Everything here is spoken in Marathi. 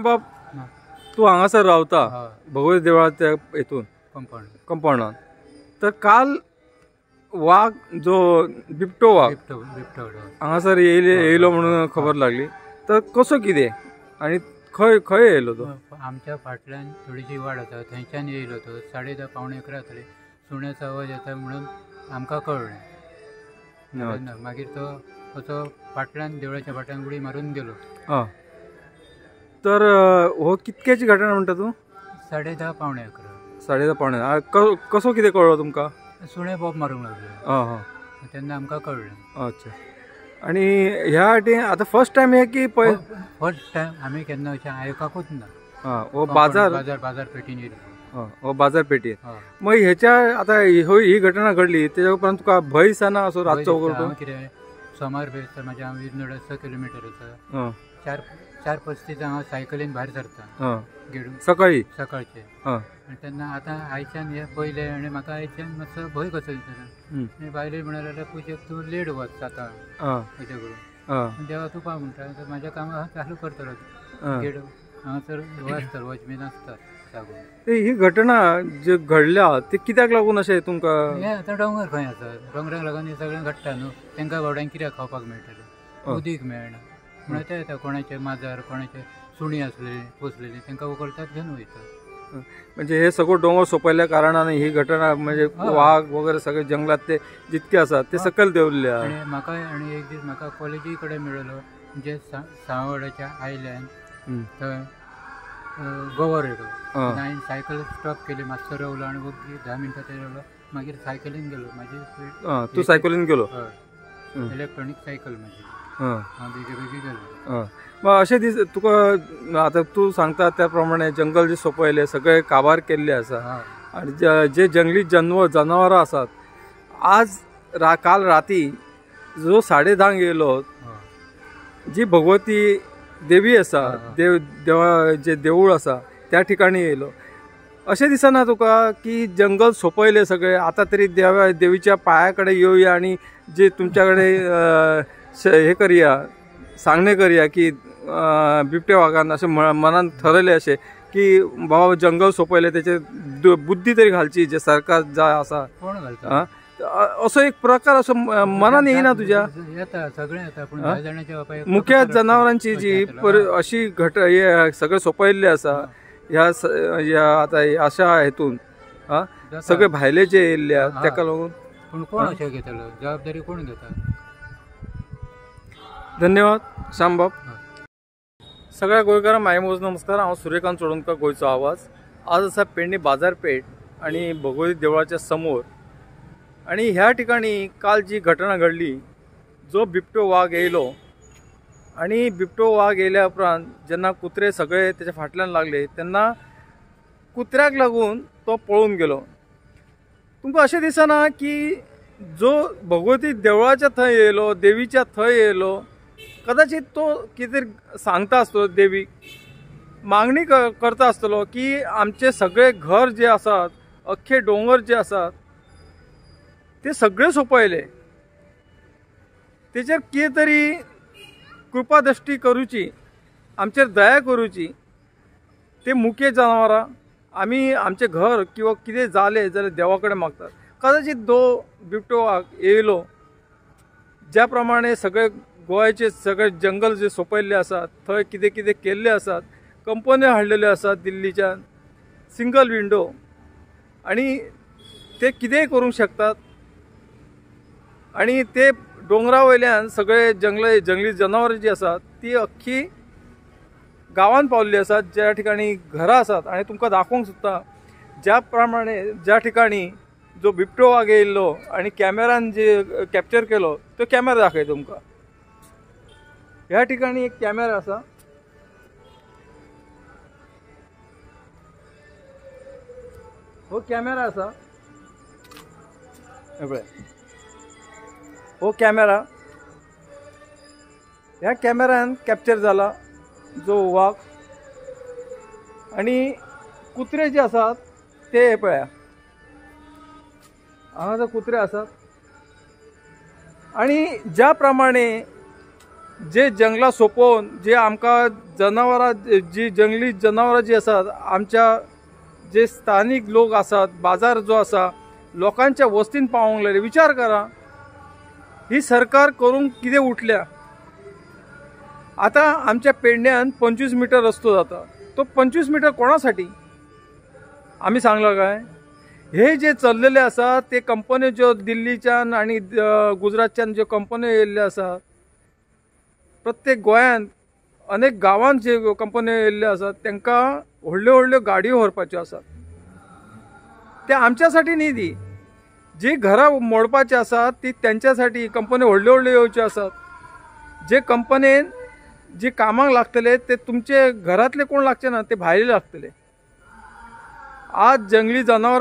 बाप तू हांगासर रावता भगवती देवळाच्या हेतून कंपाउंडान तर काल वाघ जो बिबटो वाघ हांगासर येयलो म्हणून खबर लागली तर कसो कितें आणि खंय खंय येयलो तो? आमच्या फाटल्यान थोडीशी वाड आसा थंयच्यान येयलो तो 10:30 पावणे 11 जातले सुण्याचो आवाज येता म्हणून आमकां कळ्ळें मागीर तो असो फाटल्यान देवळाच्या फाटल्यान उडी मारून गेलो. तर हो कितक्याची घटना म्हणटा तूं? 10:30 पावणे 11. 10:30 पावणे कसो कितें कळ्ळो तुमकां? सुणे बोब मारूंक लागले तेन्ना आमकां कळ्ळें. अच्छा. आणि ह्या वाटेन आतां फर्स्ट टायम हे की फर्स्ट टायम आमी केन्ना अशें आयकाकूच ना. हो बाजार पेटीन येयलो. हो बाजार पेटीन. मग ह्याच्या आता ही घटना घडली तेच्या उपरांत तुका भंय दिसना असो रातचो वगैरे? कितें सोमार बेस म्हाज्या हांव विरनड 6 किलोमीटर आसा 4:35 हांव सायकलीन भायर सरता गेडू सकाळचे तेन्ना आतां आयच्यान हे पयले आनी म्हाका आयच्यान मातसो भंय कसो दिसता. बायले म्हणाले पुजेक तूं लेट वच जाता अशें करून देवा तुका म्हणटा तर म्हाज्या कामां चालू करतलो गेडू हांगासर वाचता वॉचमॅन आसता सांगून. ही घटना जे घडल्या ते कित्याक लागून अशें तुमकां? हे आतां दोंगर खंय आसा दोंगराक लागून हे सगळें घडटा न्हू. तांकां बावड्यांक कित्याक खावपाक मेळटलें उदीक मेळना म्हणून ते येता कोणाचे माजर कोणाचे सुणी आसलेली पोसलेली तांकां उखलतात घेवन वयता. म्हणजे हे सगळं डोंगर सोंपयल्ल्या कारणान ही घटना म्हणजे वाघ वगैरे सगळे जंगलात ते जितके आसात ते सकयल देंवल्ले. आनी म्हाका आनी एक दीस म्हाका कॉलेजी कडेन मेळलो म्हणजे सावड्याच्या आयल्यान थंय गोवर येयलो. हांवें सायकल स्टॉप केली मातसो रावलो आनी 10 मिनटां थंय रावलो मागीर सायकलीन गेलो. म्हाजी स्पीड तूं सायकलीन गेलो? इलेक्ट्रॉनीक सायकल म्हाजी हांव बेगी गेलो. मग अशें दीस तुका आतां तूं सांगता त्या प्रमाणे जंगल जे सोंपयले सगळे काबार केल्ले आसा आनी जे जंगली जनावरां आसात आज काल राती जो 10:30 येयलो जी भगवती देवी आसा देवा जे देवूळ आसा त्या ठिकाणी येयलो. अशें दिसना तुका की जंगल सोंपयले सगळे आतां तरी देवीच्या पांया कडेन येवया आनी जे तुमच्या कडेन हे करया सांगणे करया की बिबट्या वाघान अशें मनान ठरयलें अशें की बाबा जंगल सोंपयलें तेचे बुद्धी तरी घालची जे सरकार जाय आसा असो एक प्रकार असो मनान येयना तुज्या? मुख्य जनावरांची जी अशी हे सगळे सोंपयल्ले आसा ह्या आतां अशा हेतून सगळे भायले जे येयल्ले ताका लागून पूण कोण अशें घेतलो जबाबदारी कोण घेता? धन्यवाद श्यामबाब. सगळ्या गोंयकारांक म्हाजे मोज नमस्कार. हांव सुर्यकांत चोडणकर गोंयचो आवाज. आज आसा पेडणे बाजारपेठ आनी भगवती देवळाच्या समोर आणि ह्या ठिकाणी काल जी घटना घडली जो बिबटो वाघ येयलो आणि बिबटो वाघ येयल्या उपरांत जेन्ना कुत्रे सगळे तेच्या फाटल्यान लागले तेन्ना कुत्र्याक लागून तो पळून गेलो. तुमकां अशें दिसना की जो भगवती देवळाच्या थंय येयलो देवीच्या थंय येयलो कदाचित तो कितें सांगता आसतलो देवीक मागणी करता आसतलो की आमचे सगळे घर जे आसात अख्खे डोंगर जे आसात ते सगळे सोंपयले तेचेर कितें तरी कृपा दृश्टी करूची आमचेर दया करूची. ते मुखे जनावरां आमी आमचे घर किंवा कितें जालें जाल्यार देवा कडेन मागतात. कदाचित बिबटो वाघ येयलो ज्या प्रमाणे सगळे गोंयाचे सगळे जंगल जे सोंपयल्ले आसात थंय कितें कितें केल्ले आसात कंपन्यो हाडलेल्यो आसात दिल्लीच्यान सिंगल विंडो आनी ते कितेंय करूंक शकतात आणि ते डोंगरा वयल्यान सगळे जंगली जनावरां जी आसात ती अख्खी गांवांत पावल्ली आसात ज्या ठिकाणी घरां आसात. आनी तुमकां दाखोवंक सोदता ज्या प्रमाणे ज्या ठिकाणी जो बिबटो वाघ येयल्लो आनी कॅमेरान जे कॅप्चर केलो तो कॅमेरा दाखय तुमकां. ह्या ठिकाणी एक कॅमेरा आसा हो कॅमेरा आसा हो कॅमेरा ह्या कॅमेरान कॅप्चर जाला जो वाघ आणि कुत्रे जे आसात ते पळया हांगा कुत्रे आसात आणि ज्या प्रमाणे जे जंगलां सोंपोवन जे आमकां जनावरां जी जंगली जनावरां जी आसात आमच्या जे स्थानिक लोक आसात बाजार जो आसा लोकांच्या वस्तीन पावोंक लागले. विचार करा ही सरकार करूंक कितें उठल्या. आता आमच्या पेडण्यान 25 मीटर रस्तो जाता. तो 25 मीटर कोणासाठी आम्ही सांगला काय. हे जे चल्लेले आसा ते कंपन्यो ज्यो दिल्लीच्यान आणि गुजरातच्यान ज्यो कंपन्यो येयल्ल्यो आसात प्रत्येक गोंयांत अनेक गांवांत जे कंपन्यो येयल्ल्यो आसात तांकां व्हडल्यो व्हडल्यो गाडयो व्हरपाच्यो आसात. ते आमच्यासाठी न्ही ती जी घरां मोडपाची आसात ती त्यांच्यासाठी कंपन्यो व्हडल्यो व्हडल्यो येवच्यो आसात. जे कंपनीन जे कामाक लागतले ते तुमचे घरातले कोण लागचे ना ते भायले लागतले. आज जंगली जनावर